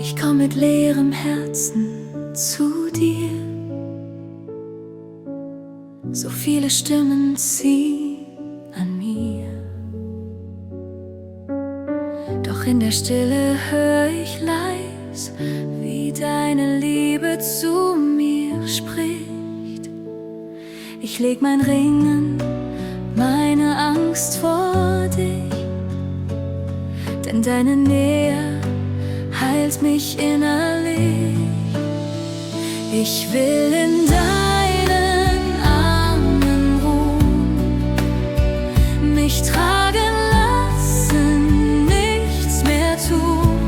Ich komm mit leerem Herzen zu dir. So viele Stimmen ziehen an mir, doch in der Stille hör ich leis, wie deine Liebe zu mir spricht. Ich leg mein Ringen, meine Angst vor dich, denn deine Nähe heilt mich innerlich. Ich will in deinen Armen ruhen, mich tragen lassen, nichts mehr tun.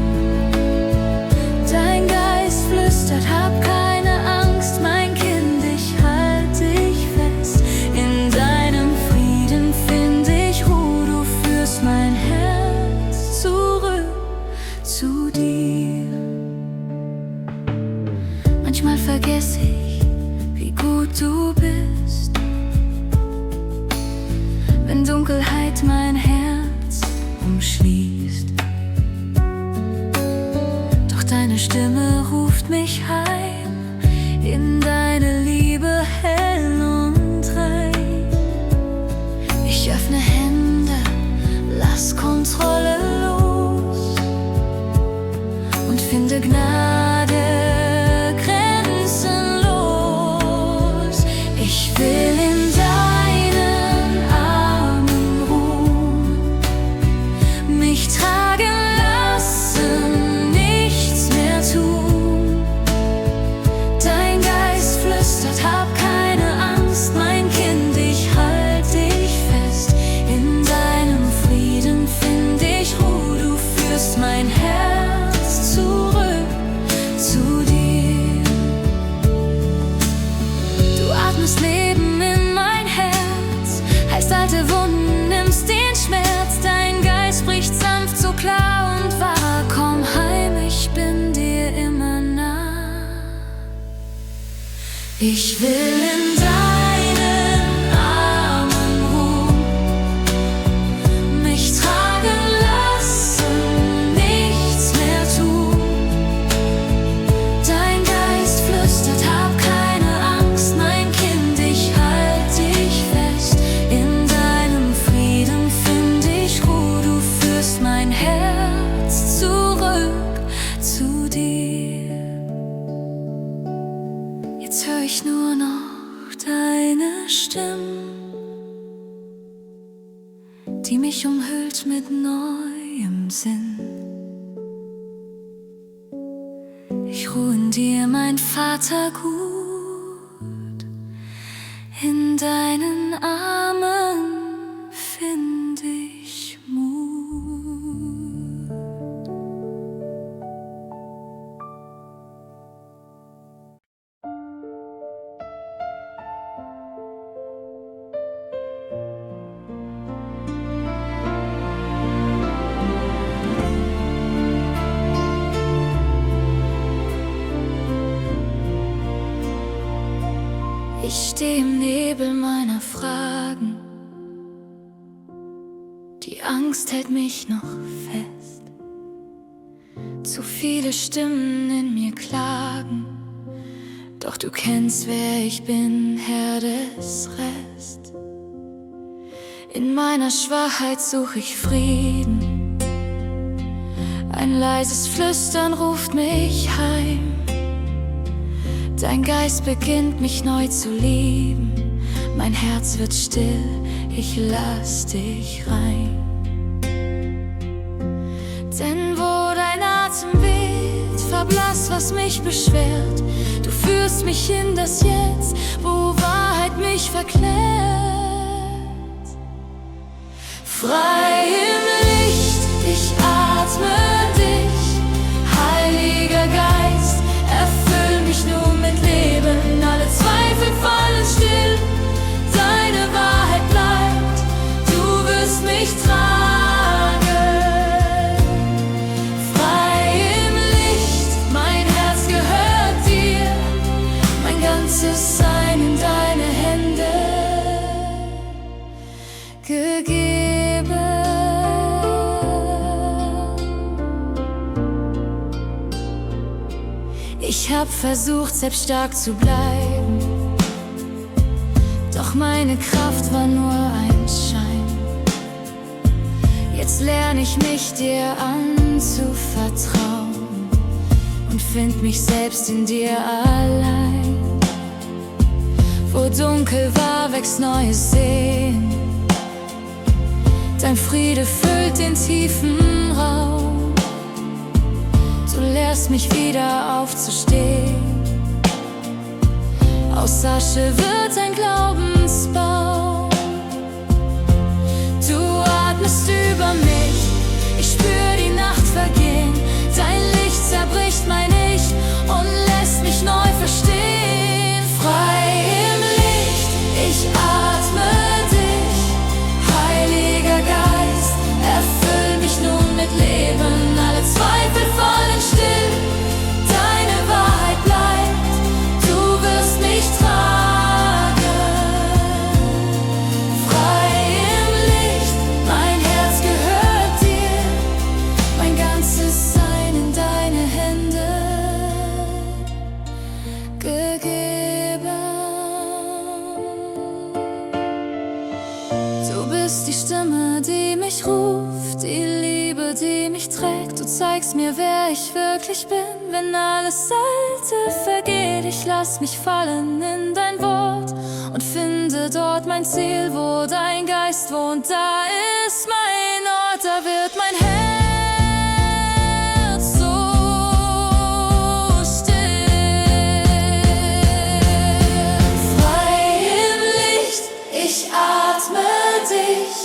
Dein Geist flüstert, hab keine Angst, mein Kind, ich halt dich fest. In deinem Frieden find ich Ruhe, du führst mein Herz zurück zu dir. Manchmal vergesse ich, wie gut du bist, wenn Dunkelheit mein Herz umschließt. Doch deine Stimme ruft mich heim, in deine Liebe hell und rein. Ich öffne Hände, lass Kontrolle los und finde Gnade grenzenlos. Ich will in deinen Armen ruhen, mich tragen lassen, nichts mehr tun. Dein Geist flüstert, hab keine Angst, mein Kind, ich halt dich fest. In deinem Frieden find ich Ruhe, du führst mein Herz zurück zu dir. Du atmest Leben in mein Herz, heilst alte Wunden, nimmst den Schmerz. Dein Geist spricht sanft, so klar und wahr. Komm heim, ich bin dir immer nah. Ich will in deinen Armen ruhen, mich tragen lassen, nichts mehr tun. Dein Geist flüstert, hab keine Angst, mein Kind, ich halt dich fest. In deinem Frieden find ich Ruhe, du führst mein Herz zurück zu dir. Jetzt hör ich nur noch deine Stimme, die mich umhüllt mit neuem Sinn. Ich ruh in dir, mein Vater gut, in deinen Armen find ich Mut. Ich steh im Nebel meiner Fragen, die Angst hält mich noch fest. Zu viele Stimmen in mir klagen, doch du kennst, wer ich bin, Herr des Rest. In meiner Schwachheit such ich Frieden, ein leises Flüstern ruft mich heim. Dein Geist beginnt mich neu zu lieben, mein Herz wird still, ich lass dich rein. Denn wo dein Atem weht, verblasst, was mich beschwert. Du führst mich in das Jetzt, wo Wahrheit mich verklärt. Frei im Licht, ich atme dich, Heiliger Geist, erfüll mich nun mit Leben, alle Zweifel fallen still, deine Wahrheit bleibt, du wirst mich tragen. Frei im Licht, mein Herz gehört dir, mein ganzes Sein in deine Hände gegeben. Ich hab versucht, selbst stark zu bleiben, doch meine Kraft war nur ein Schein. Jetzt lerne ich mich dir anzuvertrauen und find mich selbst in dir allein. Wo dunkel war, wächst neues Sehen. Dein Friede füllt den tiefen Raum. Du lehrst mich wieder aufzustehen. Aus Asche wird ein Glaubensbaum. Du atmest über mich, ich spür die Nacht vergehen. Dein Licht zerbricht mein Ich und lässt mich neu verstehen. Frei im Licht, ich atme dich. Heiliger Geist, erfüll mich nun mit Leben. Alle Zweifel fallen still, deine Wahrheit bleibt. Du wirst mich tragen. Frei im Licht, mein Herz gehört dir. Mein ganzes Sein in deine Hände gegeben. Du bist die Stimme, die mich ruft, die Liebe, die mich trägt. Du zeigst mir, wer ich wirklich bin. Wenn alles Alte vergeht, ich lass mich fallen in dein Wort und finde dort mein Ziel. Wo dein Geist wohnt, da ist mein Ort. Da wird mein Herz so still. Frei im Licht, ich atme dich.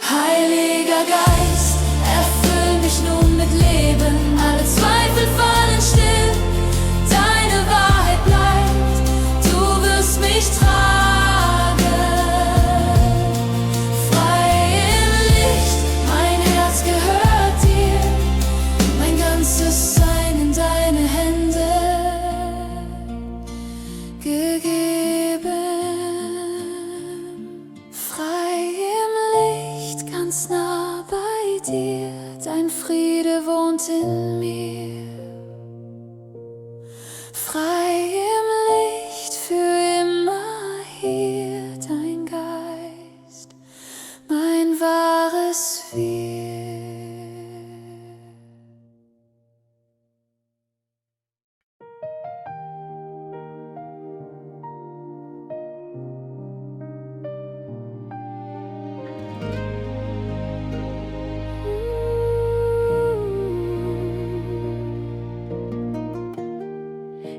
Heiliger Geist, erfüll mich nun mit Leben. Alle Zweifel fallen still, deine Wahrheit bleibt. Du wirst mich tragen. Frei im Licht, mein Herz gehört dir. Mein ganzes Sein in deine Hände gegeben. Frei im Licht, ganz nah bei dir, dein Friede wohnt in mir. Frei im Licht, für immer hier, dein Geist, mein wahres Wir.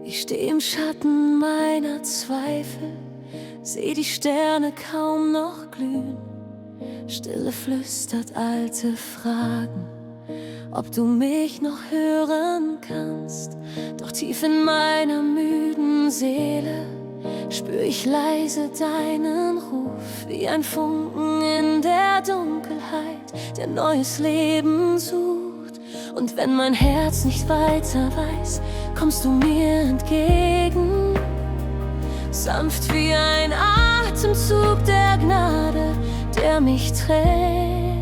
Ich steh im Schatten meiner Zweifel, seh die Sterne kaum noch glühen. Stille flüstert alte Fragen, ob du mich noch hören kannst. Doch tief in meiner müden Seele spür ich leise deinen Ruf, wie ein Funken in der Dunkelheit, der neues Leben sucht. Und wenn mein Herz nicht weiter weiß, kommst du mir entgegen, sanft wie ein Atemzug der Gnade, der mich trägt.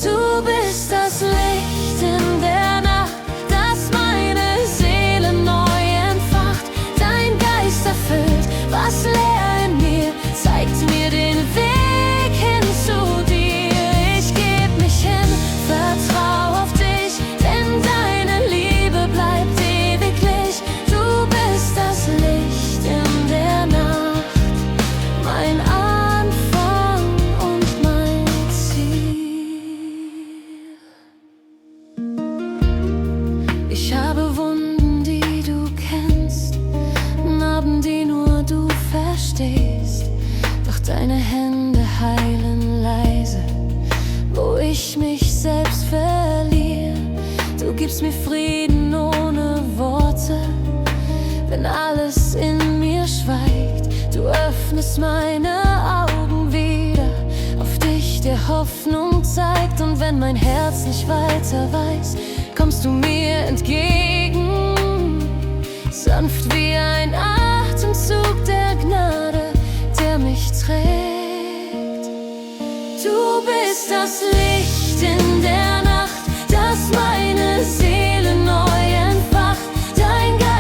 Du bist das Licht in der Nacht, das meine Seele neu entfacht. Dein Geist erfüllt, was leer in mir, zeigt mir den Weg hin zu dir. Ich geb mich hin, vertrau auf dich, denn deine Liebe bleibt ewiglich. Du bist das Licht in der Nacht, mein Anfang und mein Ziel. Ich habe Wunden, die du kennst, Narben, die nur du verstehst. Doch deine Hände heilen leise, wo ich mich selbst verliere. Du gibst mir Frieden ohne Worte, wenn alles in mir schweigt. Du öffnest meine Augen wieder, auf dich der Hoffnung zeigt. Und wenn mein Herz nicht weiter weiß, kommst du mir entgegen, sanft wie ein Atemzug der Gnade, der mich trägt. Du bist das Licht in der Nacht, das meine Seele neu entfacht. Dein Geist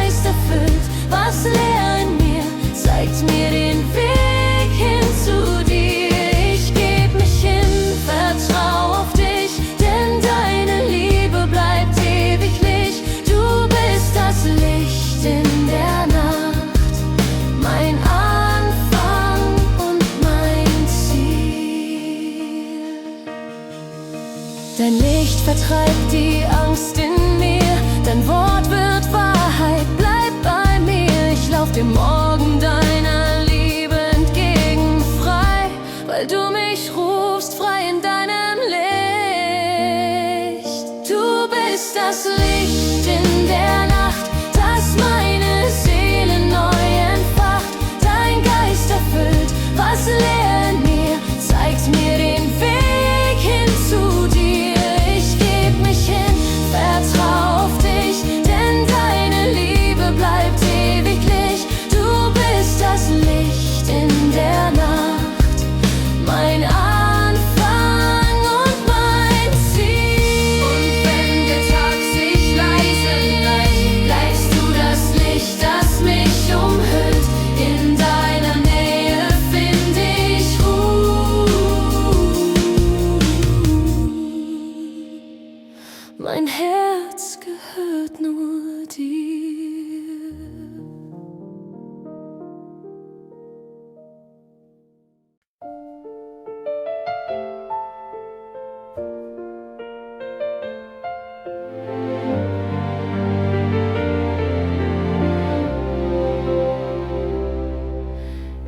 weg die Angst in mir. Dein Wort wird Wahrheit, bleib bei mir. Ich lauf dem Morgen deiner Liebe entgegen, frei, weil du mich rufst, frei in deinem Licht. Du bist das Licht in der Nacht, das meine Seele neu entfacht. Dein Geist erfüllt, was leer in mir, zeigt mir den Weg hin zu dir. Ich geb mich hin, vertrau auf dich, denn deine Liebe bleibt ewiglich. Du bist das Licht in der Nacht, mein Anfang und mein Ziel. Und wenn der Tag sich leise neigt, bleibst du das Licht, das mich umhüllt. In deiner Nähe find ich Ruhe. Mein Herz gehört nur dir.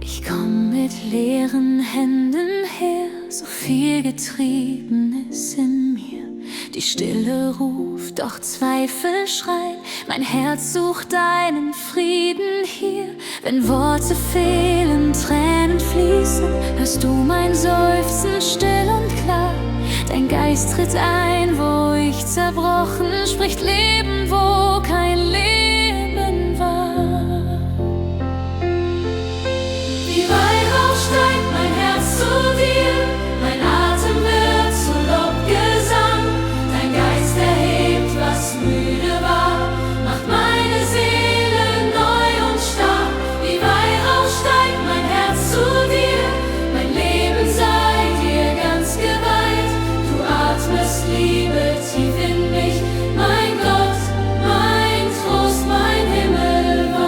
Ich komm mit leeren Händen her, so viel Getriebenes in mir. Die Stille ruft, doch Zweifel schreien. Mein Herz sucht deinen Frieden hier. Wenn Worte fehlen, Tränen fließen, hörst du mein Seufzen still und klar. Dein Geist tritt ein, wo ich zerbrochen, spricht Leben, wo kein Leben war. Wie Weihrauch steigt mein Herz zu dir, mein Atem wird zu Lobgesang. Dein Geist erhebt, was müde war, macht meine Seele neu und stark. Wie Weihrauch steigt mein Herz zu dir, mein Leben sei dir ganz geweiht. Du atmest Liebe tief in mich, mein Gott, mein Trost, mein Himmel weit.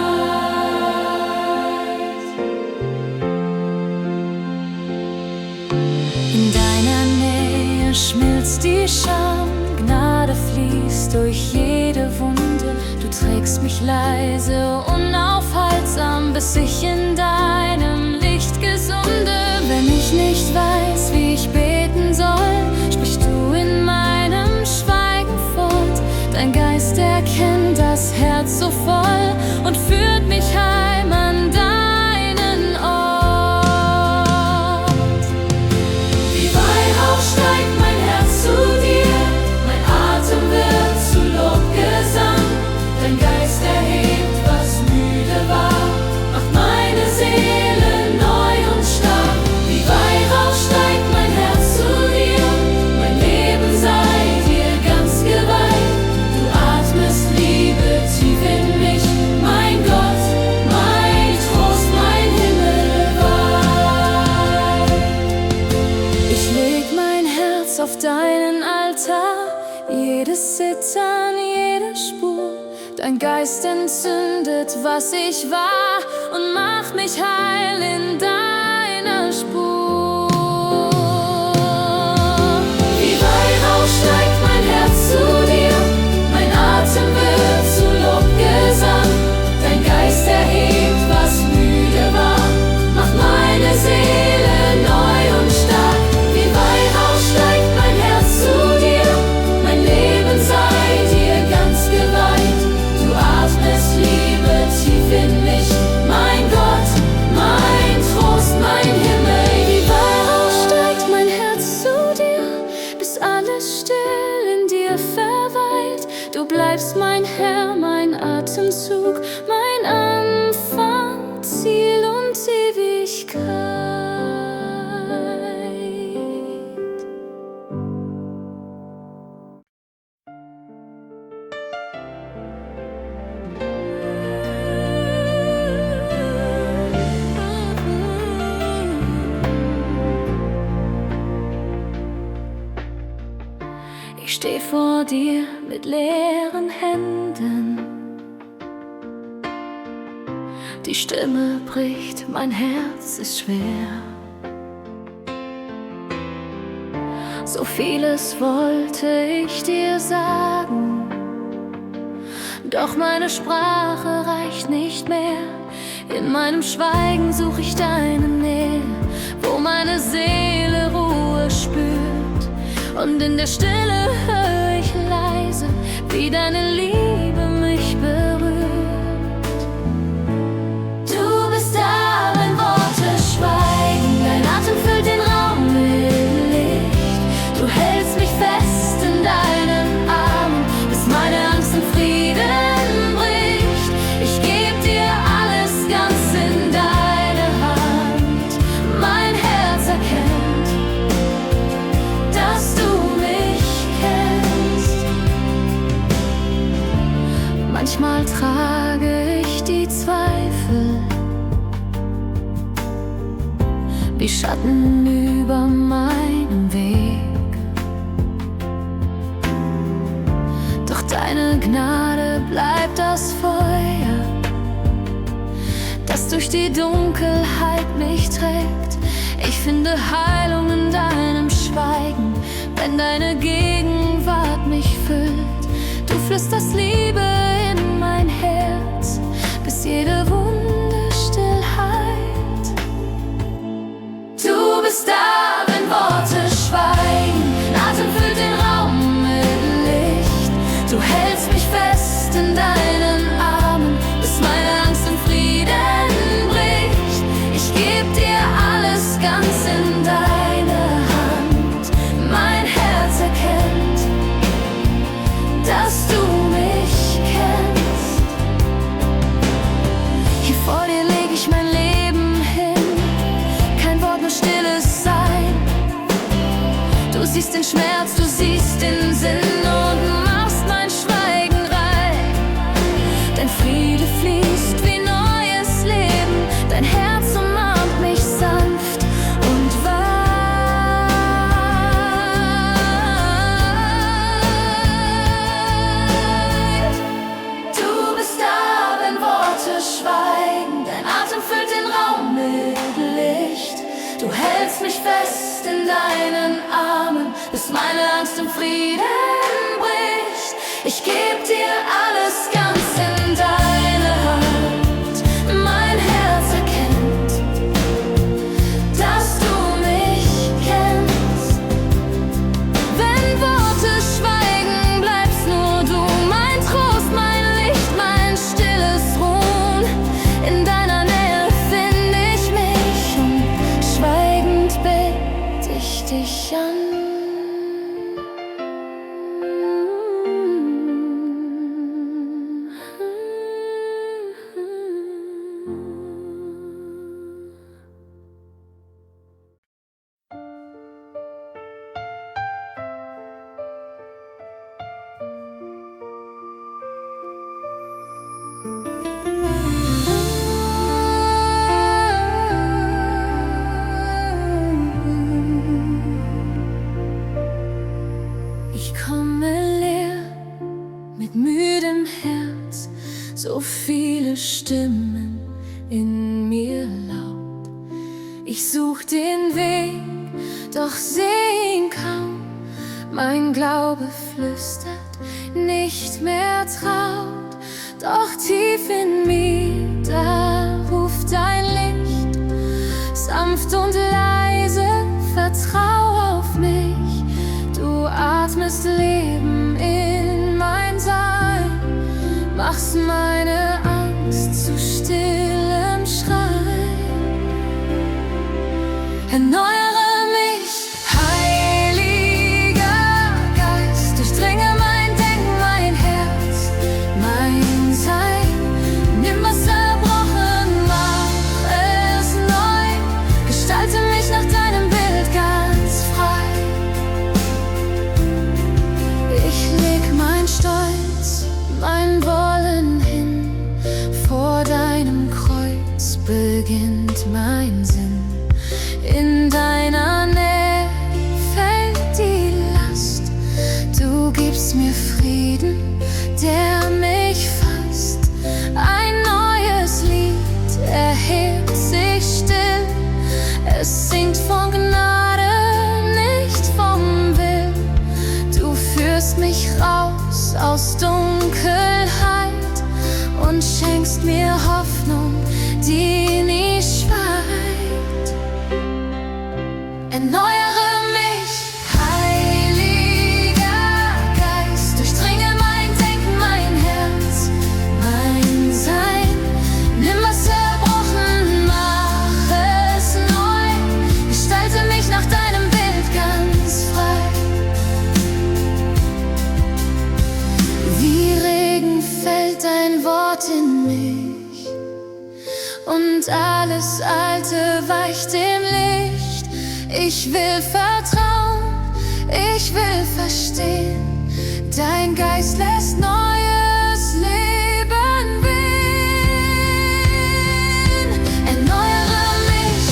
In deiner Nähe schmilzt die Scham, Gnade fließt durch jede Wunde. Du trägst mich leise, unaufhaltsam, bis ich in deinem Licht gesunde. Wenn ich nicht weiß, wie ich beten soll, sprichst du in meinem Schweigen fort. Dein Geist erkennt das Herz so voll und führt mich heim an deinen Ort. Wie Weihrauch steigt mein Herz zu dir, mein Atem wird zu Lobgesang. Dein Geist erhebt, was müde war, macht meine Seele neu und stark. Wie Weihrauch steigt mein Herz zu dir, mein Leben sei dir ganz geweiht. Du atmest Liebe tief in mich, mein Gott, mein Trost, mein Himmel weit. Ich leg mein Herz auf deinen Altar, jedes Zittern, jede Spur. Dein Geist entzündet, was ich war, und macht mich heil in deiner Spur. Wie Weihrauch steigt mein Herz zu dir, mein Atem wird zu Lobgesang. Dein Geist erhebt, was müde war, macht meine Seele neu und stark. Wie Weihrauch steigt mein Herz zu dir, mein Leben sei dir ganz geweiht. Du atmest Liebe tief in mich, mein Gott, mein Trost, mein Himmel. Wie Weihrauch steigt mein Herz zu dir, bis alles still in dir verweilt. Du bleibst mein Herr, mein Atemzug, mein Anfang, Ziel und Ewigkeit. Ich steh vor dir mit leeren Händen. Die Stimme bricht, mein Herz ist schwer. So vieles wollte ich dir sagen, doch meine Sprache reicht nicht mehr. In meinem Schweigen suche ich deine Nähe, wo meine Seele Ruhe spürt. Und in der Stille höre ich leise, wie deine Liebe mich berührt. Du bist da, wenn Worte schweigen, dein Atem füllt den Raum mit Licht. Du hältst mich fest in deinen Armen, bis meine Angst in Frieden bricht. Ich geb dir alles ganz in deine Hand. Mein Herz erkennt, dass du mich kennst. Manchmal trage ich die Zweifel wie Schatten über meinem Weg, doch deine Gnade bleibt das Feuer, das durch die Dunkelheit mich trägt. Ich finde Heilung in deinem Schweigen, wenn deine Gegenwart mich füllt. Du flüsterst Liebe in mein Herz, bis jede Wunde still heilt. Du bist da, wenn Worte schweigen, dein Atem füllt den Raum mit Licht. Du hältst mich fest in deinen Armen, bis meine Angst in Frieden bricht. Ich geb dir alles ganz in deine Hand. Mein Herz erkennt, dass du mich kennst. Hier vor dir leg ich mein Leben hin, kein Wort, nur stilles Sein. Du siehst den Schmerz, du siehst den Sinn und machst mein Schweigen rein. Dein Friede fließt wie neues Leben, dein Herz umarmt mich sanft und weit. Du bist da, wenn Worte schweigen, dein Atem füllt den Raum mit Licht. Du hältst mich fest in deinen Armen, bis meine Angst im Frieden bricht. Ich geb dir alles ganz in deine Hand. Mein Herz erkennt, dass du mich kennst. Wenn Worte schweigen, bleibst nur du, mein Trost, mein Licht, mein stilles Ruhen. In deiner Nähe find ich mich und schweigend bete ich dich an. Ich komme leer mit müdem Herz, so viele Stimmen in mir laut. Ich such den Weg, doch seh ihn kaum. Mein Glaube flüstert, nicht mehr traut. Doch tief in mir, da ruft dein Licht, sanft und leise, vertrau auf mich. Du atmest Leben in mein Sein, machst meine Angst zu stillem Schrei. Erneuere mich, Heiliger Geist, durchdringe mein Denken, mein Herz, mein Sein. Nimm, was zerbrochen, mach es neu, gestalte mich nach deinem Bild ganz frei. Ich leg mein Stolz, mein Wollen hin, vor deinem Kreuz beginnt mein Sinn. In deiner Nähe fällt die Last, du gibst mir Frieden, der mich fasst. Ein neues Lied erhebt sich still, es singt von Gnade, nicht vom Willen. aus Dunkelheit und schenkst mir Hoffnung, die nie schweigt. Erneuere mich, Heiliger Geist, durchdringe mein Denken, mein Herz, mein Sein. Nimm was zerbrochen, mach es neu, gestalte mich nach deinem Bild ganz frei. Wie Regen fällt dein Wort in mich und alles Alte weicht dem Licht. Ich will vertrauen, ich will verstehen, dein Geist lässt neues Leben wehen. Erneuere mich,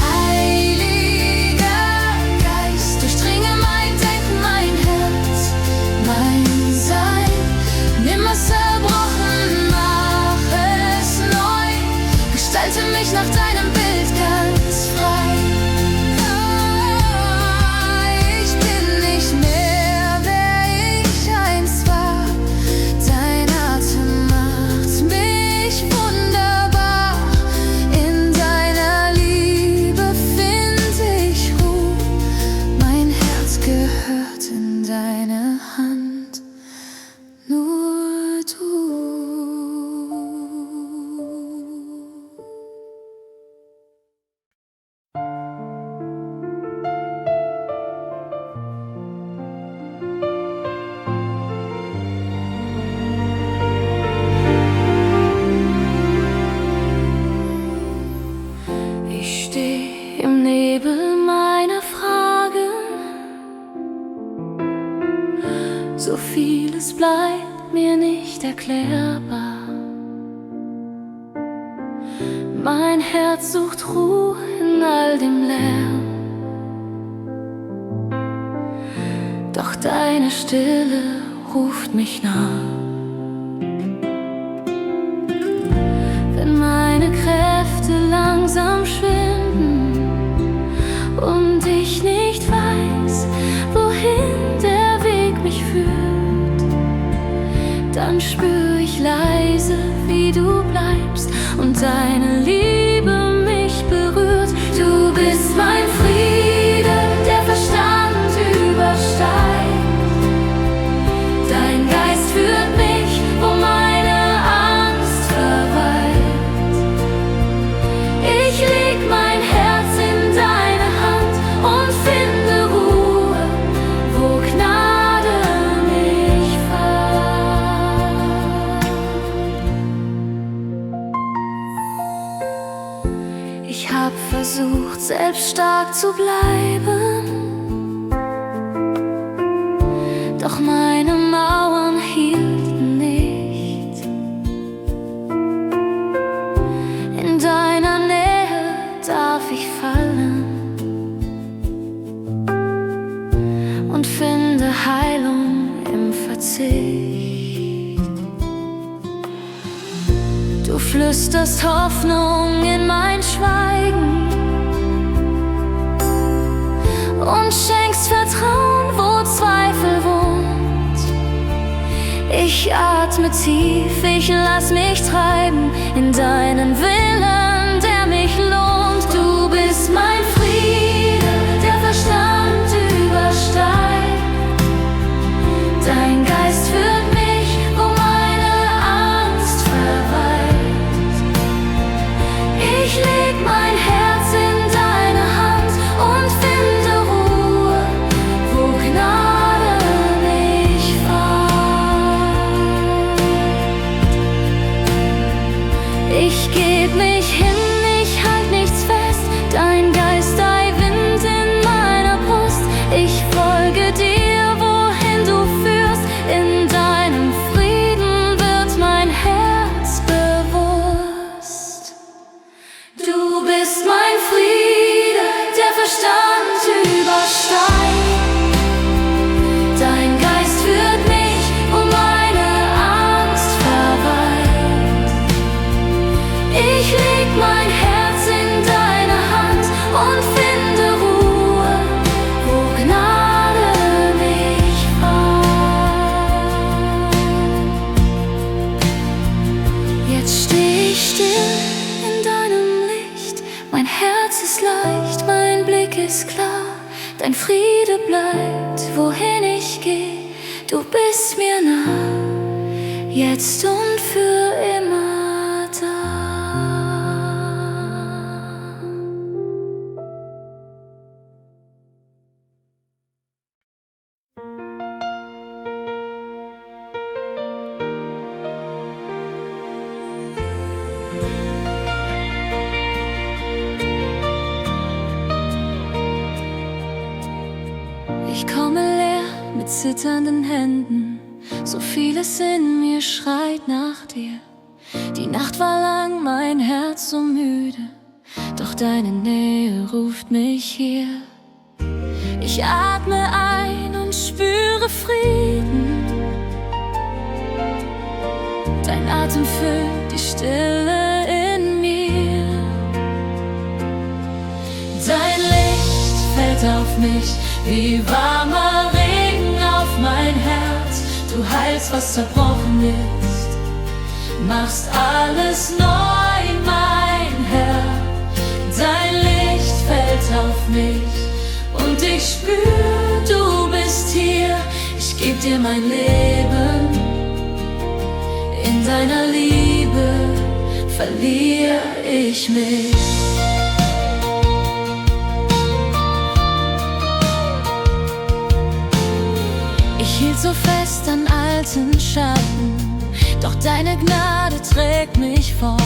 Heiliger Geist, durchdringe mein Denken, mein Herz, mein Sein. Nimm was zerbrochen, mach es neu, gestalte mich nach deinem Bild ganz frei. Ich bin nicht mehr, wer ich einst war. Dein Atem macht mich wunderbar. In deiner Liebe finde ich Ruhe. Mein Herz gehört in deine Hand. Nur du. Ich steh im Nebel meiner Fragen. So vieles bleibt mir nicht erklärbar. Mein Herz sucht Ruhe in all dem Lärm. Doch deine Stille ruft mich nah. Wenn meine Kräfte langsam schwinden und ich nicht weiß, wohin der Weg mich führt, dann spür ich leise, wie du bleibst und deine Liebe mich berührt. Du bist mein Friede, der Verstand übersteigt. Dein Geist führt mich, wo meine Angst verweilt. Ich leg mein Herz in deine Hand und finde Ruhe, wo Gnade mich fand. Ich hab versucht, selbst stark zu bleiben, doch meine Mauern hielten nicht. In deiner Nähe darf ich fallen und finde Heilung im Verzicht. Du flüsterst Hoffnung in mein Schweigen und schenkst Vertrauen, wo Zweifel wohnt. Ich atme tief, ich lass mich treiben in deinen Willen, der mich lohnt. Du bist mein Friede, der Verstand übersteigt. Dein Geist führt mich, wo meine Angst verweilt. Ich leg mein Herz in deine Hand und finde Ruhe, wo Gnade mich fand. Ich geb mich hin. Dein Friede bleibt, wohin ich geh. Du bist mir nah, jetzt und für immer da. Ich komme leer mit zitternden Händen, so vieles in mir schreit nach dir. Die Nacht war lang, mein Herz so müde, doch deine Nähe ruft mich hier. Ich atme ein und spüre Frieden, dein Atem füllt die Stille in mir. Dein Licht fällt auf mich wie warmer Regen auf mein Herz. Du heilst, was zerbrochen ist, machst alles neu, mein Herr. Dein Licht fällt auf mich und ich spür, du bist hier. Ich geb dir mein Leben, in deiner Liebe verliere ich mich. Ich hielt so fest an alten Schatten, doch deine Gnade trägt mich fort.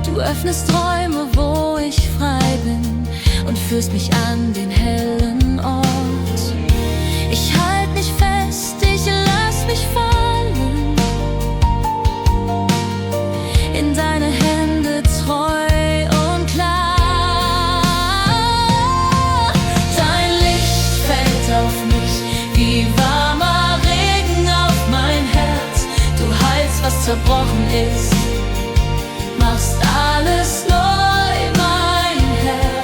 Du öffnest Träume, wo ich frei bin, und führst mich an den hellen Ort. Ich halt mich fest, ich lass mich fallen in deine Hände, treu und klar. Dein Licht fällt auf mich wie warmer Regen auf mein Herz. Du heilst, was zerbrochen ist, machst alles neu, mein Herr.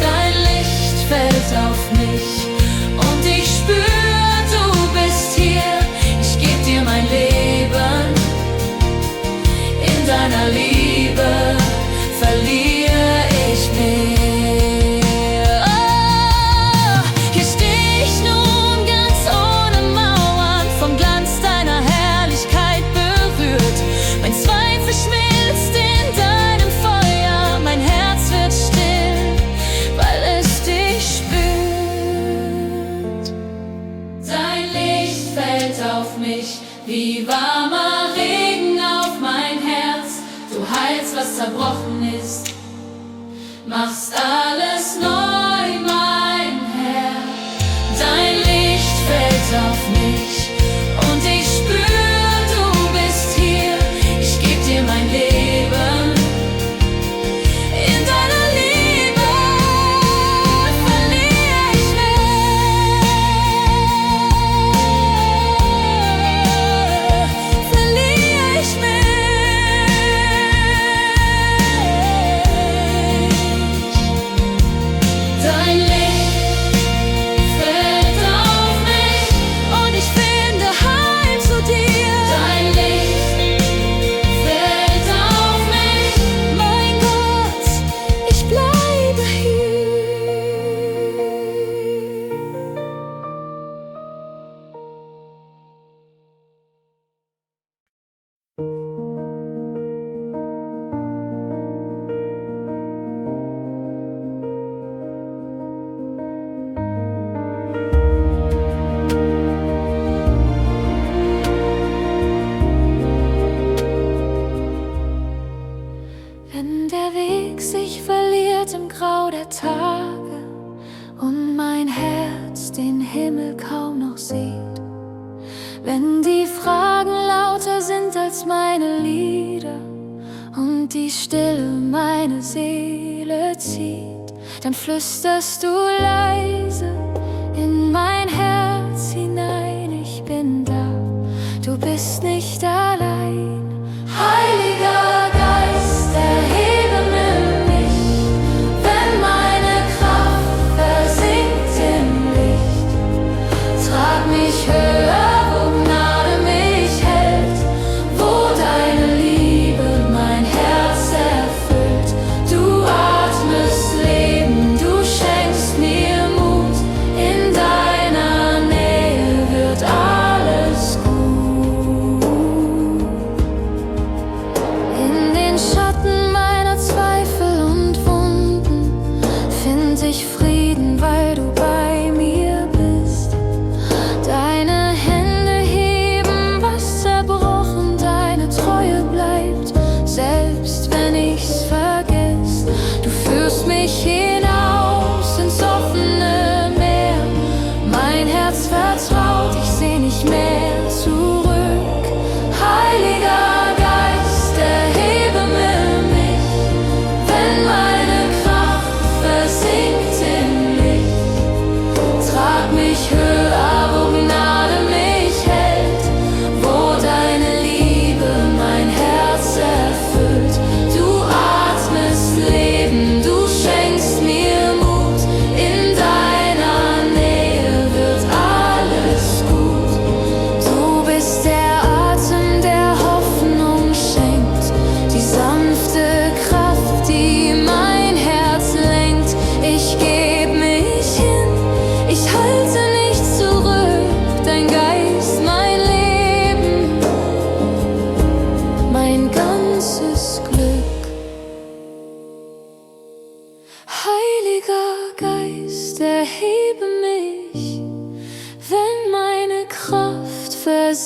Dein Licht fällt auf mich und ich spür, du bist hier. Ich geb dir mein Leben, in deiner Liebe verliere ich mich. Wie warmer Regen auf mein Herz, du heilst, was zerbrochen ist, machst alles neu, mein Herr. Dein Licht fällt auf mich und ich spür, du bist hier. Ich geb dir mein Leben, in deiner Liebe verliere ich sich verliert im Grau der Tage und mein Herz den Himmel kaum noch sieht. Wenn die Fragen lauter sind als meine Lieder und die Stille meine Seele zieht, dann flüsterst du leise in mein Herz hinein: Ich bin da, du bist nicht allein. Heiliger Geist, erhebe mich, wenn meine Kraft versinkt im Licht. Trag mich höher, wo Gnade mich hält, wo deine Liebe mein Herz erfüllt. Du atmest Leben, du schenkst mir Mut.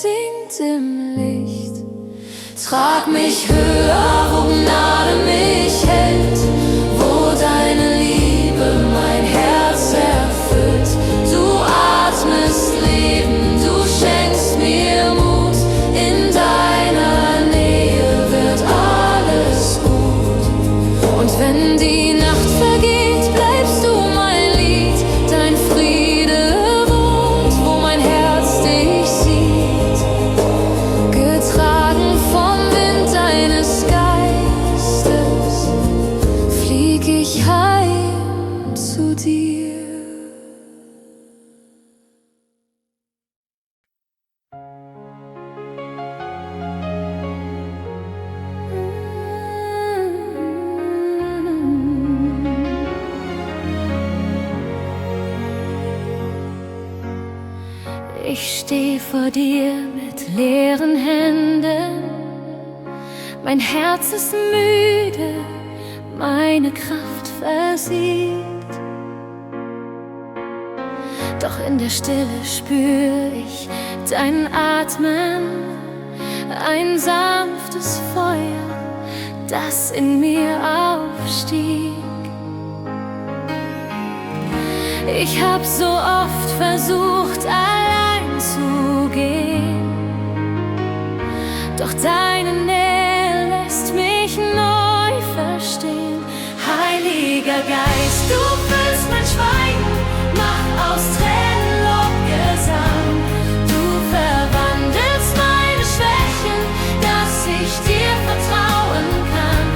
singt im Licht. Trag mich höher, wo Gnade mich hält, wo deine Liebe mein Herz erfüllt. Du atmest Leben, du schenkst mir Mut, in deiner Nähe wird alles gut. Und wenn die Nacht vergeht, bleibst du mein Lied, dein Friede wohnt, wo mein Herz dich sieht. Getragen vom Wind deines Geistes flieg ich heim zu dir. Ich steh vor dir mit leeren Händen, mein Herz ist müde, meine Kraft versiegt. Doch in der Stille spür ich dein Atmen, ein sanftes Feuer, das in mir aufstieg. Ich hab so oft versucht, allein zu gehen, doch deine Nähe lässt mich neu verstehen. Heiliger Geist, du füllst mein Schweigen, mach aus Tränen Lobgesang. Du verwandelst meine Schwächen, dass ich dir vertrauen kann.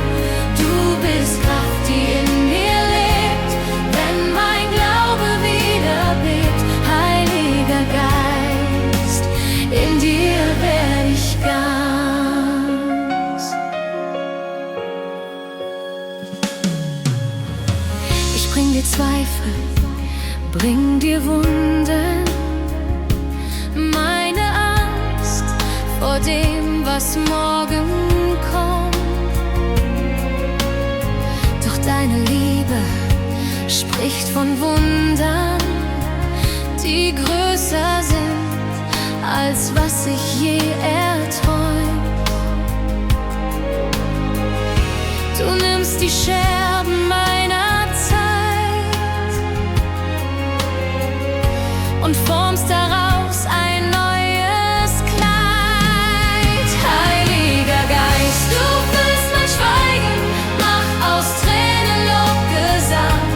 Du bist Kraft, die in mir lebt, wenn mein Glaube wieder bebt. Heiliger Geist, in dir werd ich ganz. Ich bring dir Zweifel, bring dir Wunden, meine Angst vor dem, was morgen kommt. Doch deine Liebe spricht von Wundern, die größer sind, als was ich je erträumt. Du nimmst die Scherben meiner Zeit und formst daraus ein neues Kleid. Heiliger Geist, du füllst mein Schweigen, mach aus Tränen Lobgesang.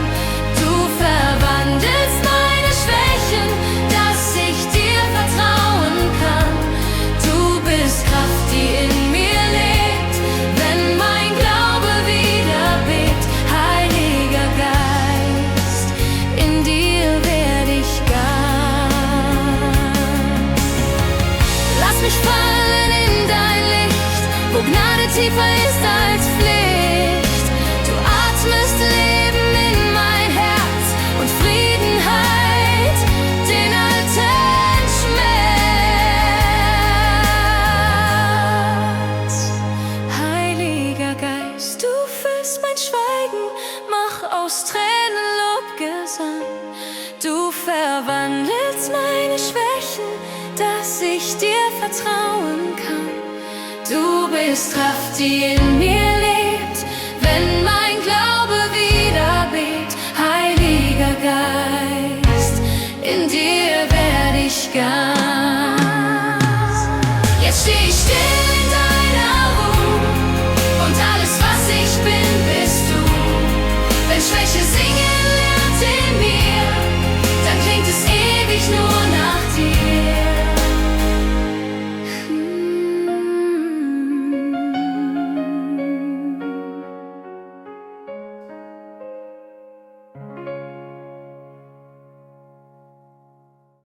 Du verwandelst meine Schwächen, dass ich dir vertrauen kann. Du bist Kraft, die in mir lebt, wenn mein Glaube wieder bebt. Heiliger Geist, in dir werd ich ganz. Lass mich fallen in dein Licht, wo Gnade tiefer ist als Pflicht. Du atmest Leben in mein Herz und Frieden heilt den alten Schmerz. Heiliger Geist, du füllst mein Schweigen, mach aus Tränen Lobgesang. Du verwandelst meine Schwächen, dass ich dir vertrauen kann. Du bist Kraft, die in mir lebt, wenn mein Glaube wieder bebt. Heiliger Geist, in dir werd ich ganz.